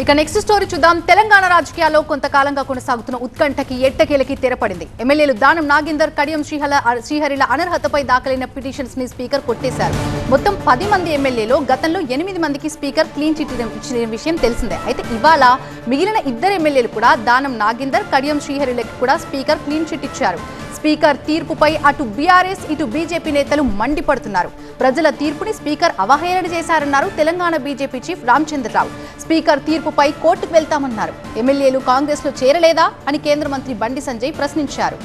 ఇక next story చూద్దాం. తెలంగాణ రాజకీయాల్లో కొంతకాలంగా కొనసాగుతున్న ఉత్కంఠకి ఎట్టకేలకి తెరపడింది. ఎమ్మెల్యేలు దానం నాగేందర్, కడియం శ్రీహరిల అనర్హతపై దాఖలైన పిటిషన్స్ ని స్పీకర్ కొట్టేశారు. మొత్తం 10 మంది ఎమ్మెల్యేలు గతంలో 8 మందికి స్పీకర్ క్లీన్ చిట్ ఇచ్చిన విషయం తెలిసిందే. అయితే ఇవాళ మిగిలిన 2 ఎమ్మెల్యేలు కూడా దానం నాగేందర్, కడియం శ్రీహరిలకు కూడా స్పీకర్ క్లీన్ చిట్ ఇచ్చారు. స్పీకర్ తీర్పుపై అటు బీఆర్ఎస్ ఇటు బీజేపీ నేతలు మండిపడుతున్నారు. ప్రజల తీర్పుని స్పీకర్ అవహేళన చేశారన్నారు Telangana BJP chief Ramachandra Rao. Speaker తీర్పుపై కోర్టుకు వెళ్తామన్నారు. ఎమ్మెల్యేలు కాంగ్రెస్ లో చేరలేదా అని కేంద్ర మంత్రి బండి సంజయ్ ప్రశ్నించారు.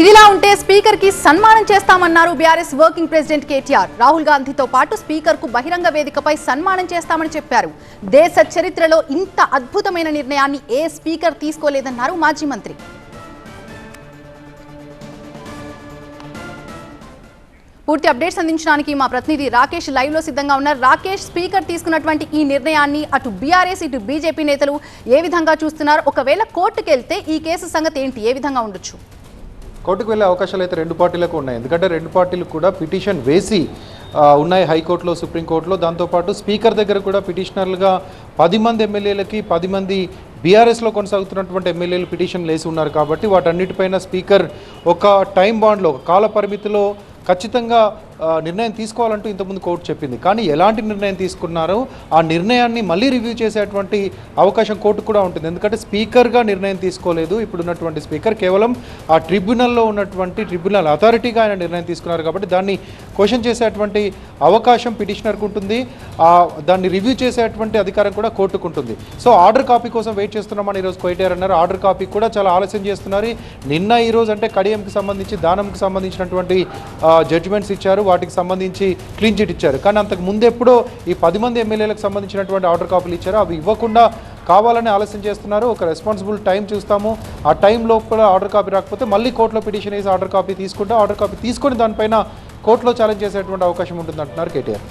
ఇదిలా ఉంటే స్పీకర్ కి సన్మానం చేస్తామన్నారు BRS working president KTR. Rahul గాంధీతో పాటు స్పీకర్ కు బహిరంగ వేదికపై సన్మానం చేస్తామని చెప్పారు. దేశ చరిత్రలో ఇంత అద్భుతమైన నిర్ణయాన్ని ఏ స్పీకర్ తీసుకోలేదన్నారు మాజీ మంత్రి. పూర్తి అప్డేట్స్ అందించడానికి మా ప్రతినిధి రాకేష్ లైవ్ లో సిద్ధంగా ఉన్నారు. రాకేష్, స్పీకర్ తీసుకున్నటువంటి ఈ నిర్ణయాన్ని అటు బీఆర్ఎస్ ఇటు బీజేపీ నేతలు ఏ విధంగా చూస్తున్నారు? ఒకవేళ కోర్టుకు వెళ్తే ఈ కేసు సంగతి ఏంటి, ఏ విధంగా ఉండొచ్చు? కోర్టుకు వెళ్ళే అవకాశాలు అయితే 2 పార్టీలకు ఉన్నాయి. ఎందుకంటే 2 పార్టీలు కూడా పిటిషన్ వేసి ఉన్నాయి హైకోర్టులో, సుప్రీంకోర్టులో. దాంతోపాటు స్పీకర్ దగ్గర కూడా పిటిషనర్లుగా 10 మంది ఎమ్మెల్యేలకి 10 మంది బీఆర్ఎస్లో కొనసాగుతున్నటువంటి ఎమ్మెల్యేలు పిటిషన్లు వేసి ఉన్నారు. కాబట్టి వాటన్నిటిపైన స్పీకర్ ఒక టైం బాండ్లో, ఒక కాల పరిమితిలో ఖచ్చితంగా నిర్ణయం తీసుకోవాలంటూ ఇంతకుముందు కోర్టు చెప్పింది. కానీ ఎలాంటి నిర్ణయం తీసుకున్నారో ఆ నిర్ణయాన్ని మళ్ళీ రివ్యూ చేసేటువంటి అవకాశం కోర్టుకు కూడా ఉంటుంది. ఎందుకంటే స్పీకర్గా నిర్ణయం తీసుకోలేదు ఇప్పుడున్నటువంటి స్పీకర్, కేవలం ఆ ట్రిబ్యునల్లో ఉన్నటువంటి ట్రిబ్యునల్ అథారిటీగా ఆయన నిర్ణయం తీసుకున్నారు. కాబట్టి దాన్ని క్వశ్చన్ చేసేటువంటి అవకాశం పిటిషనర్కు ఉంటుంది, దాన్ని రివ్యూ చేసేటువంటి అధికారం కూడా కోర్టుకు ఉంటుంది. సో ఆర్డర్ కాపీ కోసం వెయిట్ చేస్తున్నామని ఈరోజు కేటీఆర్ అన్నారు. ఆర్డర్ కాపీ కూడా చాలా ఆలస్యం చేస్తున్నారు. నిన్న ఈరోజు అంటే కడియంకి సంబంధించి, దానంకి సంబంధించినటువంటి జడ్జిమెంట్స్ ఇచ్చారు, వాటికి సంబంధించి క్లీన్ చిట్ ఇచ్చారు. కానీ అంతకు ముందు ఎప్పుడో ఈ 10 మంది ఎమ్మెల్యేలకు సంబంధించినటువంటి ఆర్డర్ కాపీలు ఇచ్చారు. అవి ఇవ్వకుండా కావాలని ఆలస్యం చేస్తున్నారు. ఒక రెస్పాన్సిబుల్ టైం చూస్తాము, ఆ టైం లోపల ఆర్డర్ కాపీ రాకపోతే మళ్ళీ కోర్టులో పిటిషన్ వేసి ఆర్డర్ కాపీ తీసుకుంటే, ఆర్డర్ కాపీ తీసుకొని దానిపైన కోర్టులో ఛాలెంజ్ చేసేటువంటి అవకాశం ఉంటుంది అంటున్నారు కేటీఆర్.